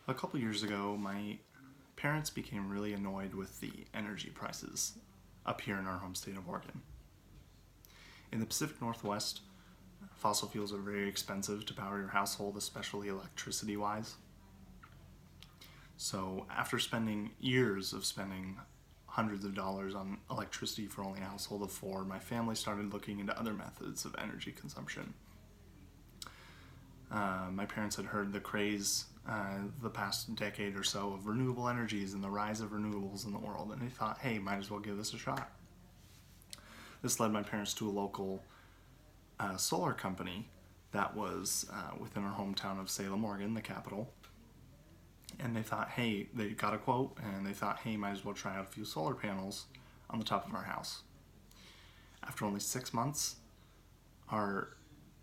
A couple years ago, my parents became really annoyed with the energy prices up here in our home state of Oregon. In the Pacific Northwest, fossil fuels are very expensive to power your household, especially electricity-wise. So after spending years of spending hundreds of dollars on electricity for only a household of four, my family started looking into other methods of energy consumption. My parents had heard the craze the past decade or so of renewable energies and the rise of renewables in the world, and they thought, hey, might as well give this a shot. This led my parents to a local solar company that was within our hometown of Salem, Oregon, the capital. And they thought, hey, they got a quote, and they thought, hey, might as well try out a few solar panels on the top of our house. After only 6 months, our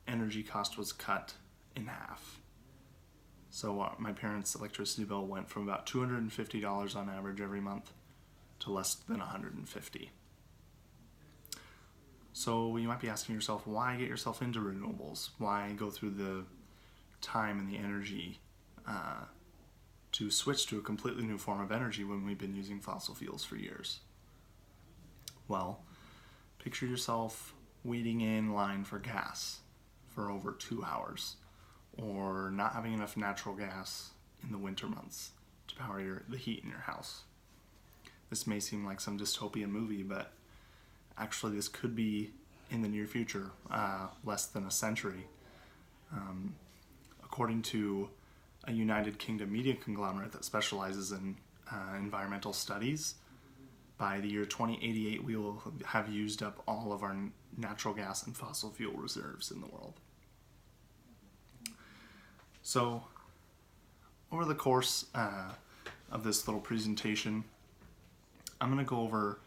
energy cost was cut in half. So my parents' electricity bill went from about $250 on average every month to less than $150. So you might be asking yourself, why get yourself into renewables? Why go through the time and the energy to switch to a completely new form of energy when we've been using fossil fuels for years? Well, picture yourself waiting in line for gas for over 2 hours, or not having enough natural gas in the winter months to power the heat in your house. This may seem like some dystopian movie, but actually this could be in the near future, less than a century. According to a United Kingdom media conglomerate that specializes in environmental studies, by the year 2088 we will have used up all of our natural gas and fossil fuel reserves in the world. So, over the course of this little presentation, I'm going to go over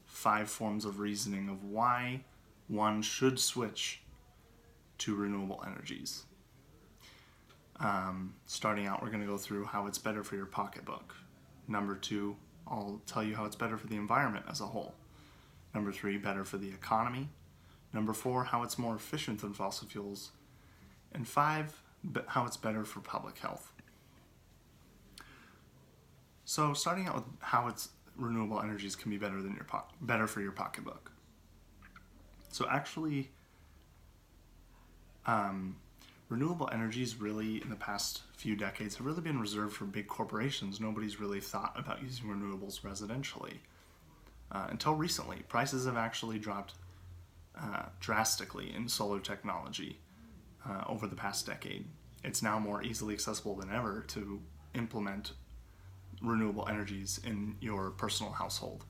5 forms of reasoning of why one should switch to renewable energies. Starting out, we're going to go through how it's better for your pocketbook. Number 2, I'll tell you how it's better for the environment as a whole. Number 3, better for the economy. Number 4, how it's more efficient than fossil fuels. And 5, how it's better for public health. So starting out with how renewable energies can be better than better for your pocketbook. So actually, renewable energies really in the past few decades have really been reserved for big corporations. Nobody's really thought about using renewables residentially. Until recently, prices have actually dropped drastically in solar technology over the past decade. It's now more easily accessible than ever to implement renewable energies in your personal household.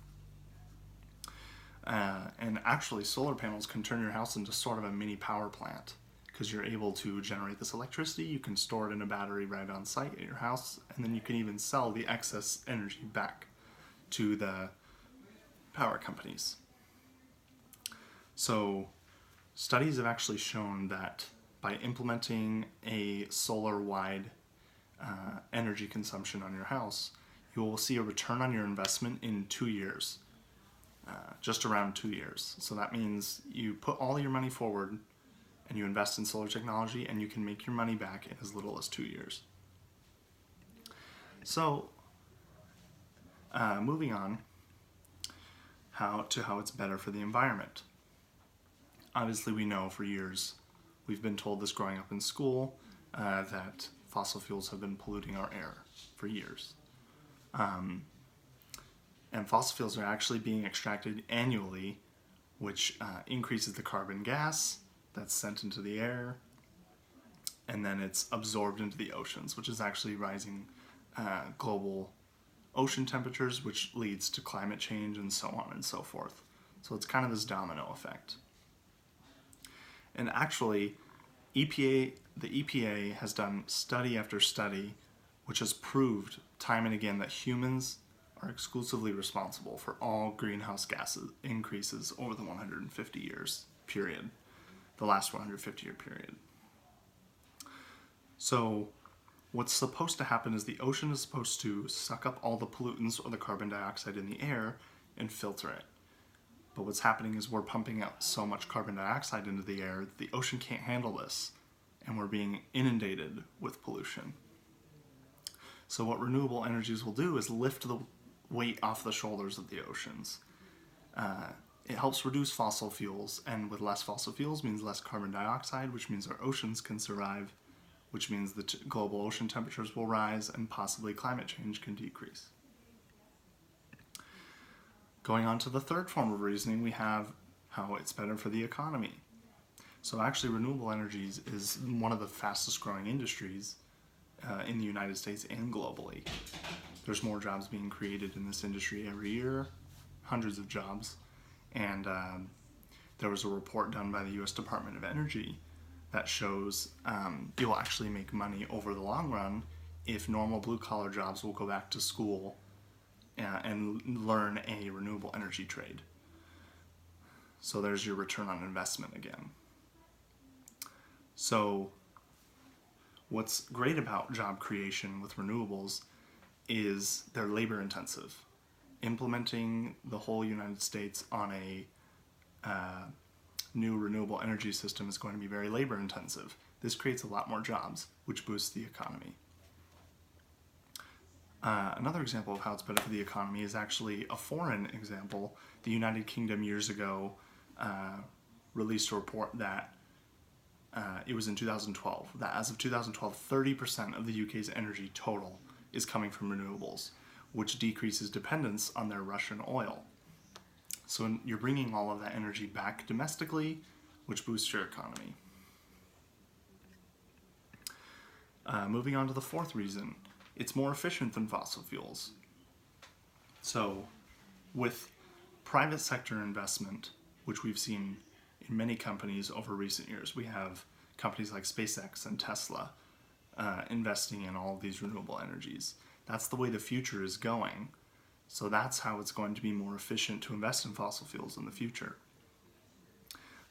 And actually, solar panels can turn your house into sort of a mini power plant, because you're able to generate this electricity, you can store it in a battery right on site at your house, and then you can even sell the excess energy back to the power companies. So studies have actually shown that by implementing a solar-wide energy consumption on your house, you will see a return on your investment in 2 years, just around 2 years. So that means you put all your money forward and you invest in solar technology, and you can make your money back in as little as 2 years. So, moving on, how it's better for the environment. Obviously, we know for years, we've been told this growing up in school, that fossil fuels have been polluting our air for years. And fossil fuels are actually being extracted annually, which increases the carbon gas that's sent into the air, and then it's absorbed into the oceans, which is actually rising global ocean temperatures, which leads to climate change and so on and so forth. So it's kind of this domino effect. And actually, the EPA has done study after study which has proved time and again that humans are exclusively responsible for all greenhouse gases increases over the 150 years period. The last 150-year period. So what's supposed to happen is the ocean is supposed to suck up all the pollutants or the carbon dioxide in the air and filter it. But what's happening is we're pumping out so much carbon dioxide into the air that the ocean can't handle this, and we're being inundated with pollution. So what renewable energies will do is lift the weight off the shoulders of the oceans. It helps reduce fossil fuels, and with less fossil fuels means less carbon dioxide, which means our oceans can survive, which means the global ocean temperatures will rise, and possibly climate change can decrease. Going on to the third form of reasoning, we have how it's better for the economy. So actually, renewable energies is one of the fastest growing industries in the United States and globally. There's more jobs being created in this industry every year, hundreds of jobs. And there was a report done by the U.S. Department of Energy that shows it will actually make money over the long run if normal blue-collar jobs will go back to school and learn a renewable energy trade. So there's your return on investment again. So what's great about job creation with renewables is they're labor intensive. Implementing the whole United States on a new renewable energy system is going to be very labor intensive. This creates a lot more jobs, which boosts the economy. Another example of how it's better for the economy is actually a foreign example. The United Kingdom years ago released a report that it was in 2012, that as of 2012, 30% of the UK's energy total is coming from renewables, which decreases dependence on their Russian oil. So you're bringing all of that energy back domestically, which boosts your economy. Moving on to the fourth reason, it's more efficient than fossil fuels. So with private sector investment, which we've seen in many companies over recent years, we have companies like SPCH and Tesla investing in all of these renewable energies. That's the way the future is going. So that's how it's going to be more efficient to invest in fossil fuels in the future.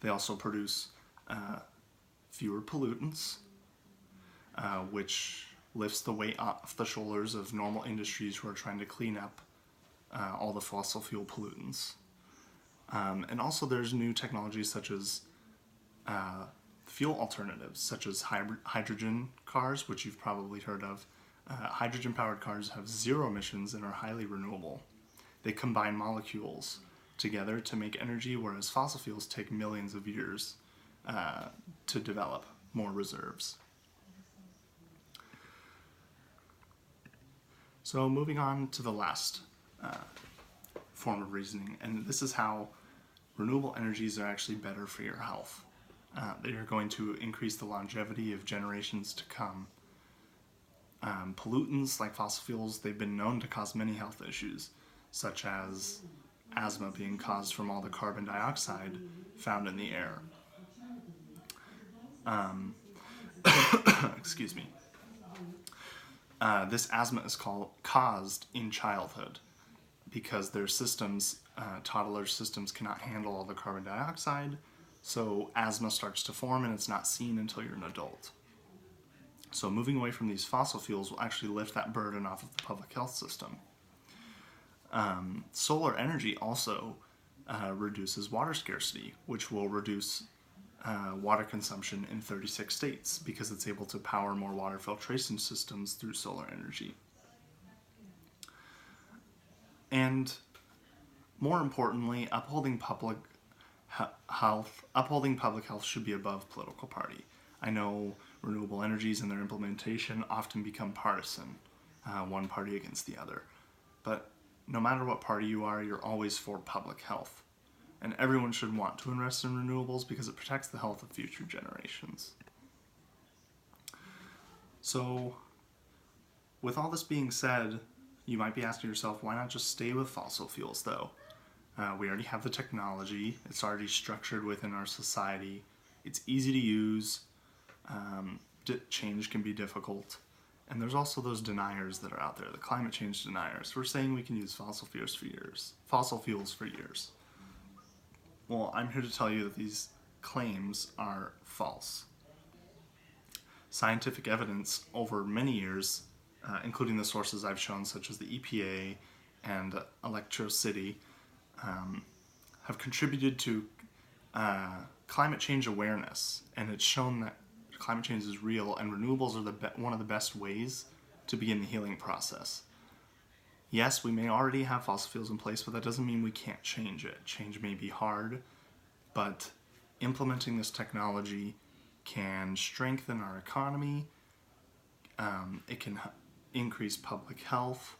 They also produce fewer pollutants, which lifts the weight off the shoulders of normal industries who are trying to clean up all the fossil fuel pollutants. And also there's new technologies such as fuel alternatives, such as hydrogen cars, which you've probably heard of. Hydrogen-powered cars have zero emissions and are highly renewable. They combine molecules together to make energy, whereas fossil fuels take millions of years to develop more reserves. So moving on to the last form of reasoning, and this is how renewable energies are actually better for your health. They are going to increase the longevity of generations to come. Pollutants like fossil fuels, they've been known to cause many health issues, such as asthma being caused from all the carbon dioxide found in the air. Excuse me. This asthma is caused in childhood because their systems, toddler systems, cannot handle all the carbon dioxide, so asthma starts to form and it's not seen until you're an adult. So moving away from these fossil fuels will actually lift that burden off of the public health system. Solar energy also reduces water scarcity, which will reduce water consumption in 36 states because it's able to power more water filtration systems through solar energy. And more importantly, upholding public health should be above political party. I know renewable energies and their implementation often become partisan, one party against the other. But no matter what party you are, you're always for public health. And everyone should want to invest in renewables because it protects the health of future generations. So, with all this being said, you might be asking yourself, why not just stay with fossil fuels though? We already have the technology, it's already structured within our society, it's easy to use, change can be difficult, and there's also those deniers that are out there, the climate change deniers. We're saying we can use fossil fuels for years. Well, I'm here to tell you that these claims are false. Scientific evidence over many years, including the sources I've shown, such as the EPA and Electricity, have contributed to climate change awareness, and it's shown that climate change is real, and renewables are one of the best ways to begin the healing process. Yes, we may already have fossil fuels in place, but that doesn't mean we can't change it. Change may be hard, but implementing this technology can strengthen our economy, it can increase public health,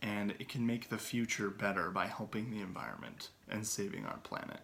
and it can make the future better by helping the environment and saving our planet.